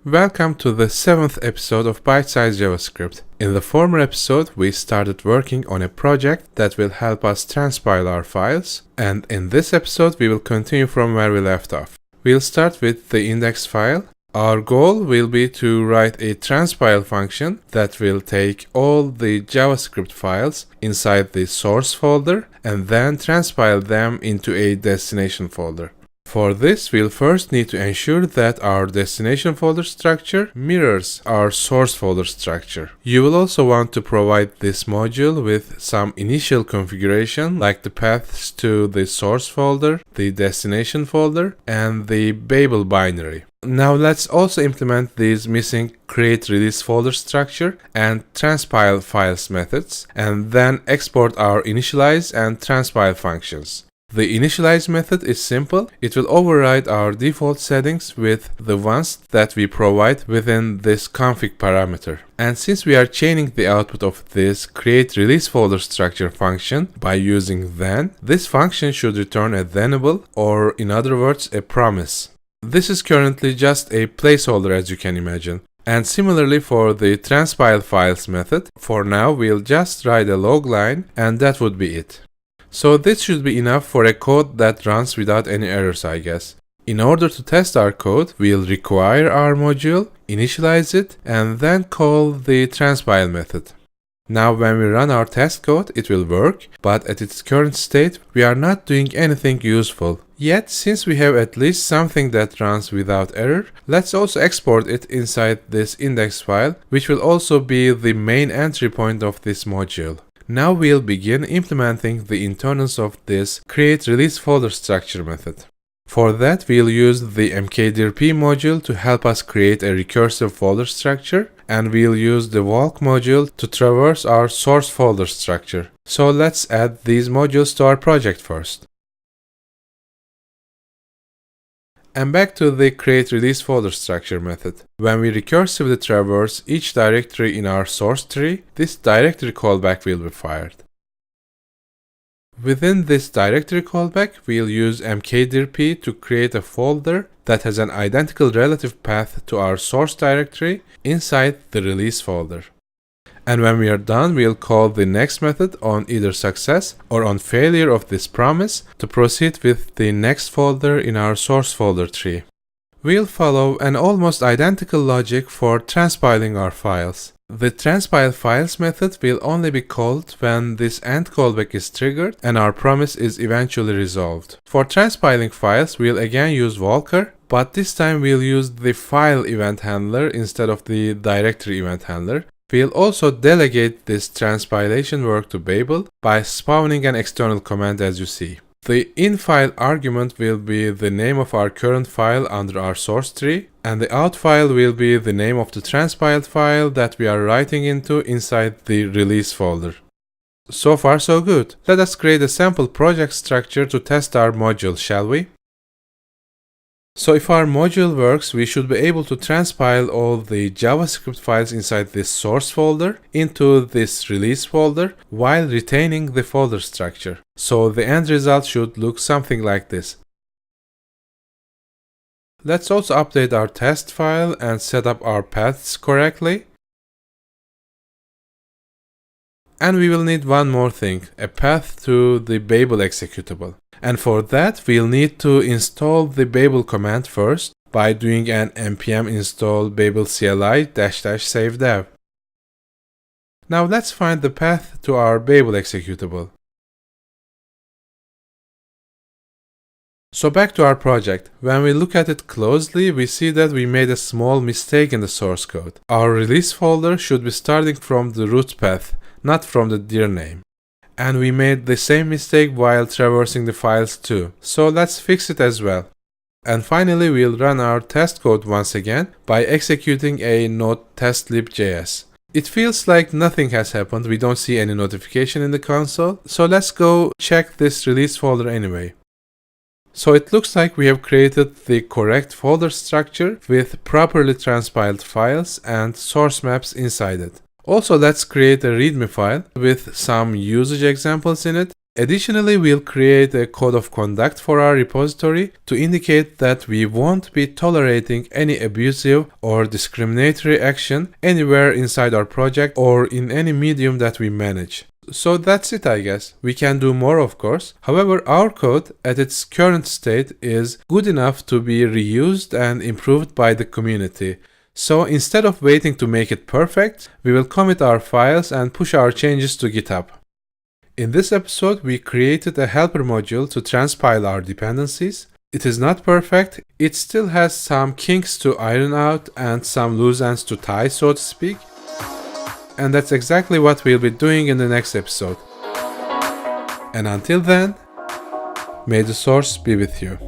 Welcome to the 7th episode of Byte-Sized JavaScript. In the former episode, we started working on a project that will help us transpile our files, and in this episode, we will continue from where we left off. We'll start with the index file. Our goal will be to write a transpile function that will take all the JavaScript files inside the source folder and then transpile them into a destination folder. For this, we'll first need to ensure that our destination folder structure mirrors our source folder structure. You will also want to provide this module with some initial configuration like the paths to the source folder, the destination folder, and the Babel binary. Now let's also implement these missing create release folder structure and transpile files methods, and then export our initialize and transpile functions. The initialize method is simple. It will override our default settings with the ones that we provide within this config parameter. And since we are chaining the output of this create release folder structure function by using then, this function should return a thenable, or in other words, a promise. This is currently just a placeholder, as you can imagine. And similarly for the transpile files method, for now we'll just write a log line and that would be it. So this should be enough for a code that runs without any errors, I guess. In order to test our code, we'll require our module, initialize it, and then call the transpile method. Now when we run our test code, it will work, but at its current state, we are not doing anything useful. Yet, since we have at least something that runs without error, let's also export it inside this index file, which will also be the main entry point of this module. Now we'll begin implementing the internals of this create release folder structure method. For that, we'll use the mkdirp module to help us create a recursive folder structure, and we'll use the walk module to traverse our source folder structure. So let's add these modules to our project first. And back to the create release folder structure method. When we recursively traverse each directory in our source tree, this directory callback will be fired. Within this directory callback, we'll use mkdirp to create a folder that has an identical relative path to our source directory inside the release folder. And when we are done, we'll call the next method on either success or on failure of this promise to proceed with the next folder in our source folder tree. We'll follow an almost identical logic for transpiling our files. The transpile files method will only be called when this end callback is triggered and our promise is eventually resolved. For transpiling files, we'll again use Walker, but this time we'll use the file event handler instead of the directory event handler. We'll also delegate this transpilation work to Babil by spawning an external command, as you see. The in-file argument will be the name of our current file under our source tree, and the out file will be the name of the transpiled file that we are writing into inside the release folder. So far so good. Let us create a sample project structure to test our module, shall we? So if our module works, we should be able to transpile all the JavaScript files inside this source folder into this release folder while retaining the folder structure. So the end result should look something like this. Let's also update our test file and set up our paths correctly. And we will need one more thing, a path to the Babel executable. And for that, we'll need to install the Babel command first by doing an npm install babel cli --save dev. Now let's find the path to our Babel executable. So back to our project. When we look at it closely, we see that we made a small mistake in the source code. Our release folder should be starting from the root path, not from the dir name. And we made the same mistake while traversing the files too. So let's fix it as well. And finally, we'll run our test code once again by executing a node testlib.js. It feels like nothing has happened. We don't see any notification in the console. So let's go check this release folder anyway. So it looks like we have created the correct folder structure with properly transpiled files and source maps inside it. Also, let's create a README file with some usage examples in it Additionally, we'll create a code of conduct for our repository to indicate that we won't be tolerating any abusive or discriminatory action anywhere inside our project or in any medium that we manage. So that's it, I guess. We can do more, of course. However, our code at its current state is good enough to be reused and improved by the community. So instead of waiting to make it perfect, we will commit our files and push our changes to GitHub. In this episode, we created a helper module to transpile our dependencies. It is not perfect, it still has some kinks to iron out and some loose ends to tie, so to speak. And that's exactly what we'll be doing in the next episode. And until then, may the source be with you.